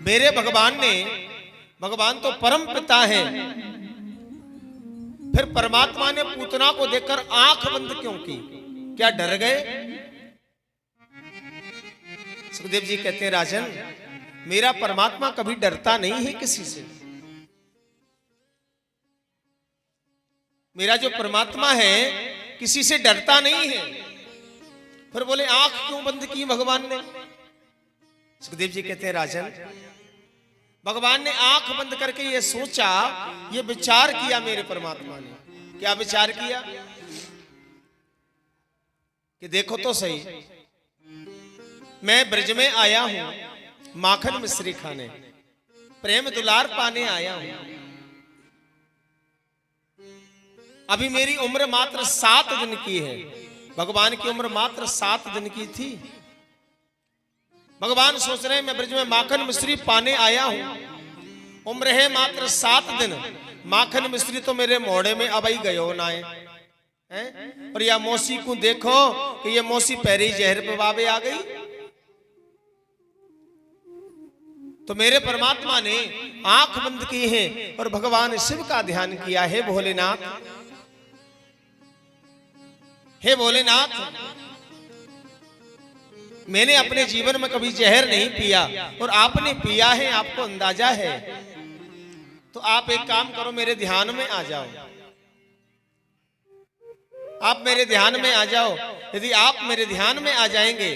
मेरे भगवान तो परम पिता है, फिर परमात्मा ने पूतना को देखकर आंख बंद क्यों की? क्या डर गए? सुखदेव जी कहते हैं राजन, मेरा परमात्मा कभी डरता नहीं है किसी से। मेरा जो परमात्मा है किसी से डरता नहीं है। फिर बोले आंख क्यों बंद की भगवान ने? सुखदेव जी कहते हैं राजन, भगवान ने आंख बंद करके ये सोचा, ये विचार किया मेरे परमात्मा ने। क्या विचार किया? कि देखो तो सही, मैं ब्रज में आया हूं माखन मिश्री खाने, प्रेम दुलार पाने आया हूं। अभी मेरी उम्र मात्र 7 दिन की है। भगवान की उम्र मात्र 7 दिन की थी। भगवान सोच रहे हैं मैं ब्रज में माखन मिश्री पाने आया हूं, उम्र है मात्र 7 दिन। माखन मिश्री तो मेरे मोड़े में अब ही गयो ना है। और या मौसी को देखो कि ये मौसी पैरी जहर पे बाबे आ गई। तो मेरे परमात्मा ने आंख बंद की है और भगवान शिव का ध्यान किया है। भोलेनाथ, हे भोलेनाथ, मैंने अपने जीवन में कभी जहर नहीं पिया और आपने पिया है, आपको अंदाजा है। तो आप एक काम करो, मेरे ध्यान में आ जाओ। आप मेरे ध्यान में आ जाओ। यदि आप मेरे ध्यान में आ जाएंगे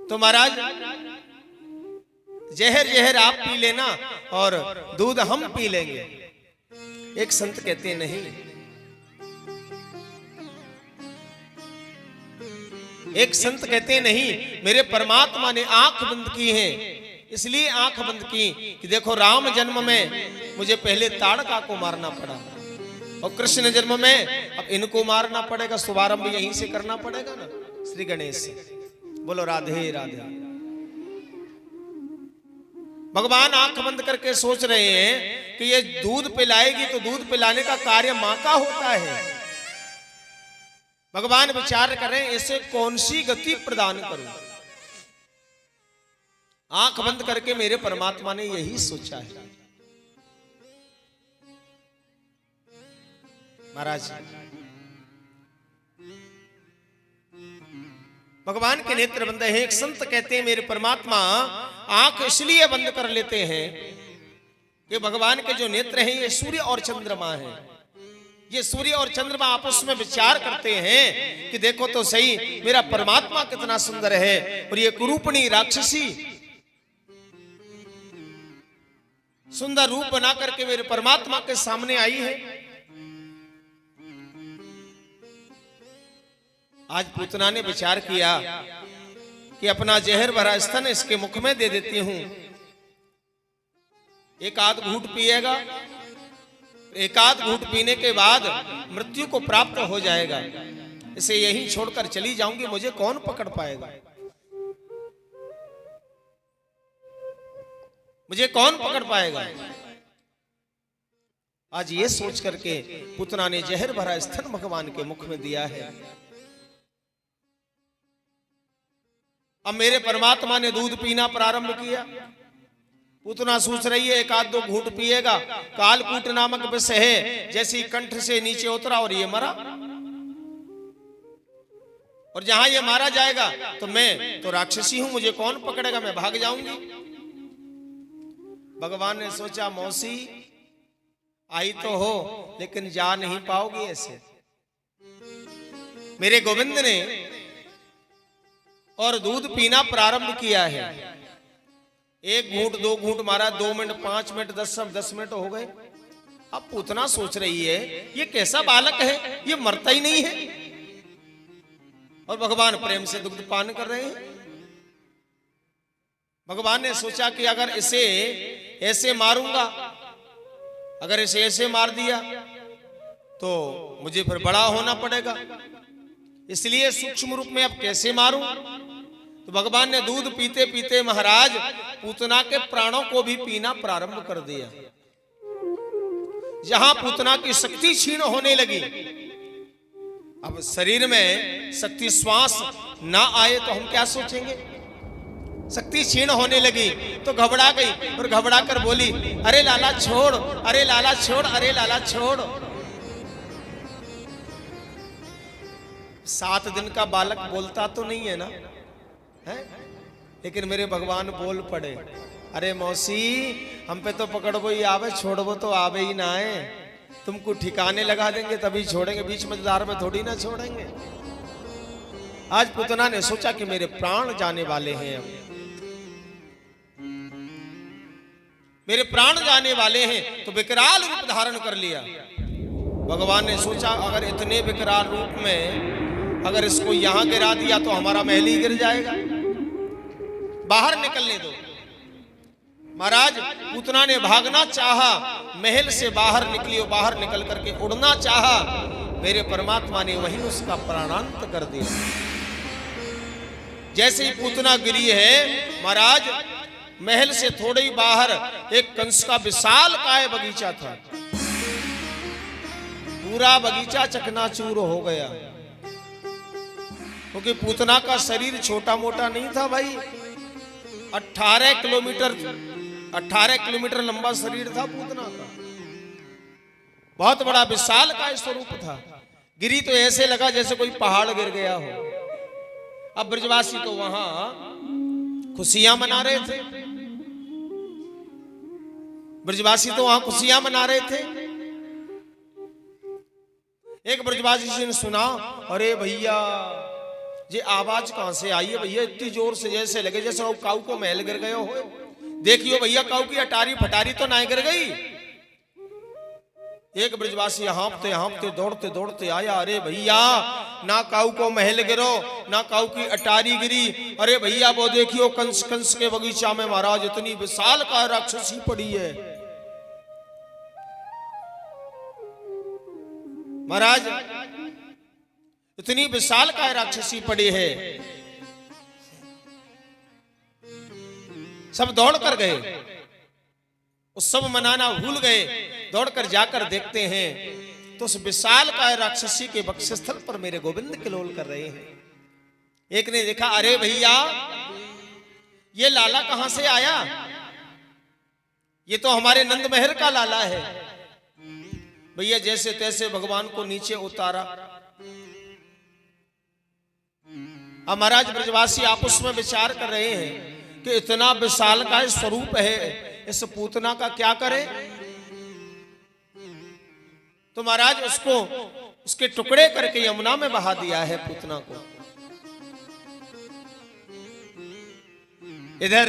तो महाराज जहर आप पी लेना और दूध हम पी लेंगे। एक संत कहते नहीं, एक संत कहते नहीं, मेरे परमात्मा ने आंख बंद की है। इसलिए आंख बंद की कि देखो राम जन्म में मुझे पहले ताड़का को मारना पड़ा और कृष्ण जन्म में अब इनको मारना पड़ेगा। शुभारंभ यहीं से करना पड़ेगा ना, श्री गणेश से। बोलो राधे राधे। भगवान आंख बंद करके सोच रहे हैं कि ये दूध पिलाएगी तो दूध पिलाने का कार्य मां का होता है। भगवान विचार करें इसे कौन सी गति प्रदान करूं। आंख बंद करके मेरे परमात्मा ने यही सोचा है। महाराज, भगवान के नेत्र बंद हैं। एक संत कहते हैं मेरे परमात्मा आंख इसलिए बंद कर लेते हैं कि भगवान के जो नेत्र हैं ये सूर्य और चंद्रमा है। ये सूर्य और चंद्रमा आपस में विचार करते हैं कि देखो तो सही मेरा परमात्मा कितना सुंदर है और ये कुरूपणी राक्षसी सुंदर रूप बना करके मेरे परमात्मा के सामने आई है। आज पूतना ने विचार किया कि अपना जहर भरा स्तन इसके मुख में दे देती हूं, एक आध घूंट पिएगा, एक आध घूंट पीने के बाद मृत्यु को प्राप्त हो जाएगा। इसे यहीं छोड़कर चली जाऊंगी, मुझे कौन पकड़ पाएगा, मुझे कौन पकड़ पाएगा। आज ये सोच करके पुतना ने जहर भरा स्तन भगवान के मुख में दिया है। अब मेरे परमात्मा ने दूध पीना प्रारंभ किया। पुतना सोच रही है एक आध दो घूंट पिएगा, कालकूट नामक विष है, जैसे कंठ से नीचे उतरा और ये मरा। और जहां ये मारा जाएगा तो मैं तो राक्षसी हूं, मुझे कौन पकड़ेगा, मैं भाग जाऊंगी। भगवान ने सोचा मौसी आई तो हो लेकिन जा नहीं पाओगी ऐसे। मेरे गोविंद ने और दूध पीना प्रारंभ किया है। एक घूंट दो घूंट मारा, 2 मिनट 5 मिनट 10 मिनट हो गए। अब पूतना सोच रही है ये कैसा बालक है, ये मरता ही नहीं है। और भगवान प्रेम से दुग्ध पान कर रहे हैं। भगवान ने सोचा कि अगर इसे ऐसे मारूंगा, अगर इसे ऐसे मार दिया तो मुझे फिर बड़ा होना पड़ेगा, इसलिए सूक्ष्म रूप में अब कैसे मारूं। तो भगवान ने दूध पीते पीते महाराज पूतना के प्राणों को भी पीना प्रारंभ कर दिया। जहां पूतना की शक्ति क्षीण होने लगी, अब शरीर में शक्ति श्वास ना आए तो हम क्या सोचेंगे। शक्ति क्षीण होने लगी तो घबरा गई और घबरा कर बोली, अरे लाला छोड़, अरे लाला छोड़, अरे लाला छोड़। 7 दिन का बालक बोलता तो नहीं है ना, है? लेकिन मेरे भगवान बोल पड़े, अरे मौसी हम पे तो पकड़बो ही आवे, छोड़बो तो आवे ही ना है, तुमको ठिकाने लगा देंगे तभी छोड़ेंगे, बीच मझधार में थोड़ी ना छोड़ेंगे। आज पुतना ने सोचा कि मेरे प्राण जाने वाले हैं, अब मेरे प्राण जाने वाले हैं, तो विकराल रूप धारण कर लिया। भगवान ने सोचा अगर इतने विकराल रूप में अगर इसको यहां गिरा दिया तो हमारा महल ही गिर जाएगा, बाहर निकलने दो। महाराज पूतना ने भागना चाहा, महल से बाहर निकली, बाहर निकल करके उड़ना चाहा, मेरे परमात्मा ने वहीं उसका प्राणांत कर दिया। जैसे ही पूतना गिरी है महाराज, महल से थोड़े ही बाहर एक कंस का विशाल काय बगीचा था, पूरा बगीचा चकनाचूर हो गया, क्योंकि पूतना का शरीर छोटा मोटा नहीं था भाई, 18 किलोमीटर लंबा शरीर था पूतना का, बहुत बड़ा विशाल का स्वरूप था। गिरी तो ऐसे लगा जैसे कोई पहाड़ गिर गया हो। अब ब्रजवासी तो वहां खुशियां मना रहे थे, ब्रजवासी तो वहां खुशियां मना रहे थे। एक ब्रजवासी ने सुना, अरे भैया ये आवाज कहां से आई है भैया, इतनी जोर से, जैसे लगे जैसे काऊ को महल गिर गए हो। देखियो भैया काऊ की अटारी फटारी तो ना गिर गई। एक ब्रजवासी हाँफते हाँफते दौड़ते दौड़ते आया, अरे भैया ना काऊ को महल गिरो ना काऊ की अटारी गिरी, अरे भैया वो देखियो कंस के बगीचा में महाराज इतनी विशाल का राक्षसी पड़ी है। महाराज इतनी विशाल का राक्षसी पड़ी है। सब दौड़ कर गए, उत्सव मनाना भूल गए, दौड़कर जाकर देखते हैं तो उस विशाल का राक्षसी के वक्षस्थल पर मेरे गोविंद किलोल कर रहे हैं। एक ने देखा, अरे भैया ये लाला कहां से आया, ये तो हमारे नंद महर का लाला है। भैया जैसे तैसे भगवान को नीचे उतारा। अब महाराज ब्रजवासी आपस में विचार कर रहे हैं कि इतना विशाल का स्वरूप है, इस पूतना का क्या करें। तो महाराज उसको उसके टुकड़े करके यमुना में बहा दिया है पूतना को। इधर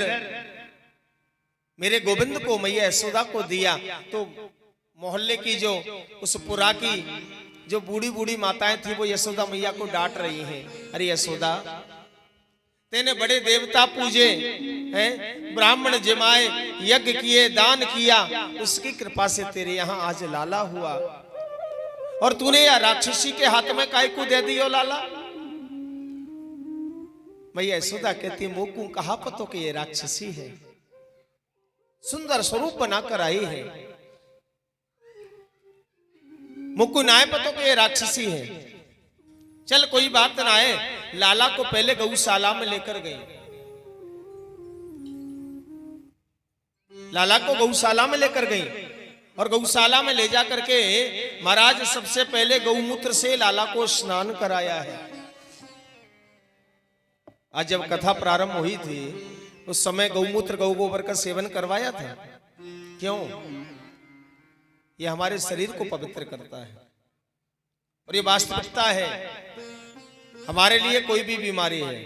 मेरे गोविंद को मैया यशोदा को दिया तो मोहल्ले की जो उस पुरा की जो बूढ़ी बूढ़ी माताएं थी वो यशोदा मैया को डांट रही हैं, अरे यशोदा तेने बड़े देवता पूजे हैं, ब्राह्मण जमाए, यज्ञ किए, दान किया, उसकी कृपा से तेरे यहाँ आज लाला हुआ, और तूने या राक्षसी के हाथ में काय को दे दियो लाला। मैया यशोदा कहती मोकू कहा पतो कि ये राक्षसी है, सुंदर स्वरूप बनाकर आई है, मुक्कू नाय पतो कि ये राक्षसी है। चल कोई बात ना है, लाला को पहले गौशाला में लेकर गई, लाला को गौशाला में लेकर गई और गौशाला में ले जा करके महाराज सबसे पहले गौमूत्र से लाला को स्नान कराया है। आज जब कथा प्रारंभ हुई थी उस समय गौमूत्र गौ गोबर का सेवन करवाया था। क्यों? ये हमारे शरीर को पवित्र करता है और ये वास्तविकता है। हमारे लिए कोई भी बीमारी है,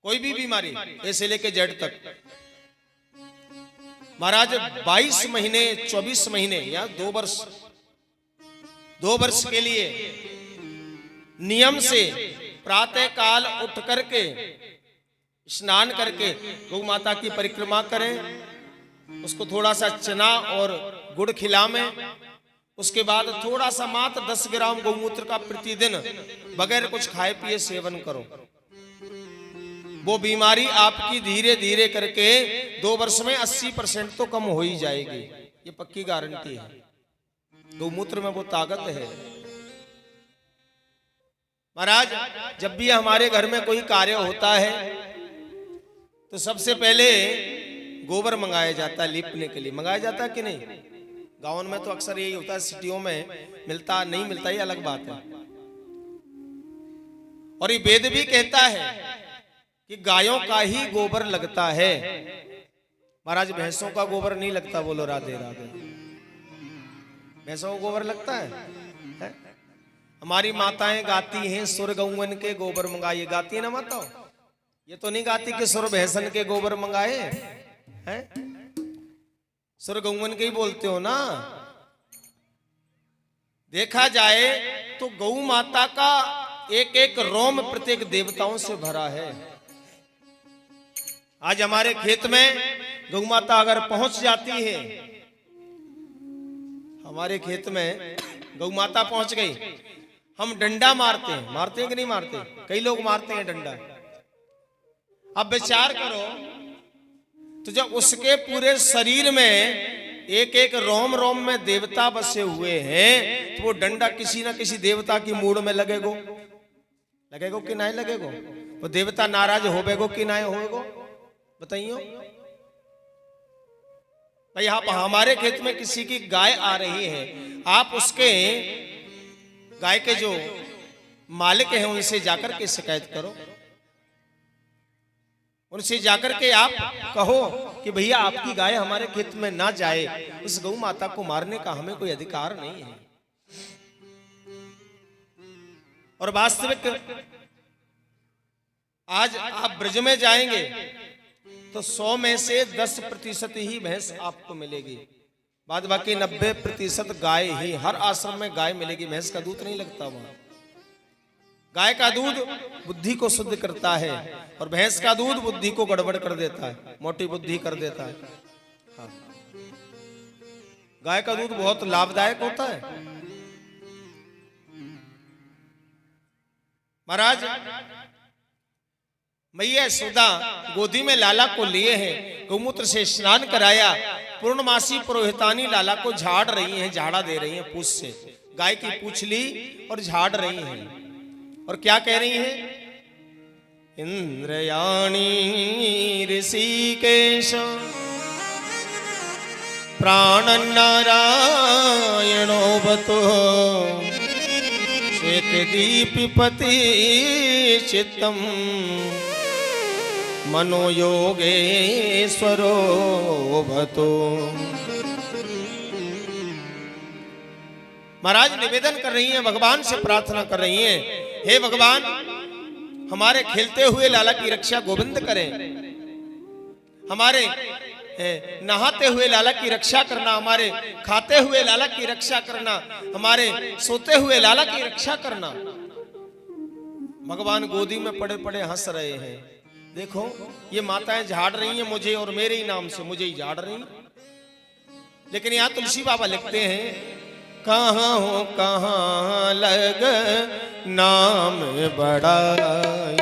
कोई भी बीमारी ऐसे लेके जेड तक, महाराज 22 महीने 24 महीने या 2 वर्ष के लिए नियम से प्रातः काल उठ करके स्नान करके गौ माता की परिक्रमा करें, उसको थोड़ा सा चना और गुड़ खिलाएं, उसके बाद थोड़ा सा मात्र 10 ग्राम गौमूत्र का प्रतिदिन बगैर कुछ खाए पिए सेवन करो। वो बीमारी आपकी धीरे धीरे करके 2 वर्ष में 80% तो कम हो ही जाएगी, ये पक्की गारंटी है। गौमूत्र में वो ताकत है। महाराज जब भी हमारे घर में कोई कार्य होता है तो सबसे पहले गोबर मंगाया जाता है लीपने के लिए। मंगाया जाता है कि नहीं? गाँव में तो अक्सर यही होता है, सिटियों में मिलता नहीं मिलता, ये अलग बात है। और ये वेद भी कहता है कि गायों का ही गोबर लगता है। महाराज भैंसों का गोबर नहीं लगता। बोलो राधे राधे। भैंसों को गोबर लगता है? हमारी माताएं गाती हैं सुर गौवन के गोबर मंगाइए। गाती है ना माताओं? ये तो नहीं गाती कि सुर भैंसन के गोबर मंगाए हैं। सुर गौवन के ही बोलते हो ना। देखा जाए तो गौ माता का एक एक रोम प्रत्येक देवताओं से भरा है। आज हमारे खेत में गौ माता अगर पहुंच जाती है, हमारे खेत में गौ माता पहुंच गई, हम डंडा मारते हैं। मारते हैं कि नहीं मारते? कई लोग मारते हैं डंडा। अब विचार करो, तो जब उसके पूरे शरीर में एक एक रोम रोम में देवता बसे हुए हैं, तो वो डंडा किसी ना किसी देवता की मूड में लगेगो। लगेगो कि नहीं लगेगो? वो देवता नाराज होवेगो कि नहीं होवेगो? बताइयो भाई। आप हमारे खेत में किसी की गाय आ रही है, आप उसके गाय के जो मालिक हैं उनसे जाकर के शिकायत करो। उनसे जाकर के आप कहो कि भैया आपकी गाय हमारे खेत में ना जाए। उस गौ माता को मारने का हमें कोई अधिकार नहीं है। और वास्तविक आज आप ब्रज में जाएंगे तो 100 में से 10% ही भैंस आपको मिलेगी। बाद बाकी 90% गाय ही। हर आश्रम में गाय मिलेगी, भैंस का दूध नहीं लगता वहां। गाय का दूध बुद्धि को शुद्ध करता है और भैंस का दूध बुद्धि को गड़बड़ कर देता है, मोटी बुद्धि कर देता है। हाँ। गाय का दूध बहुत लाभदायक होता है। महाराज मैया यशोदा गोदी में लाला को लिए हैं, गौमूत्र से स्नान कराया। पूर्णमासी पुरोहितानी लाला को झाड़ रही हैं, झाड़ा दे रही हैं पूछ से। गाय की पूछ ली और झाड़ रही हैं। और क्या कह रही हैं? इंद्रयाणी ऋषिकेश प्राण नारायणो बतो श्वेत दीपपति चित्तम मनोयोगेश्वरो भतो। महाराज निवेदन कर रही हैं, भगवान से प्रार्थना कर रही हैं, हे भगवान हमारे खेलते हुए लाला की रक्षा गोविंद करें। हमारे नहाते हुए लाला की रक्षा करना, हमारे खाते हुए लाला की रक्षा करना, हमारे सोते हुए लाला की रक्षा करना। भगवान गोदी में पड़े पड़े हंस रहे हैं। देखो ये माताएं झाड़ रही हैं मुझे, और मेरे ही नाम से मुझे ही झाड़ रही हैं। लेकिन यहाँ तुलसी बाबा लिखते हैं, कहाँ हो कहाँ लग नाम बड़ाई,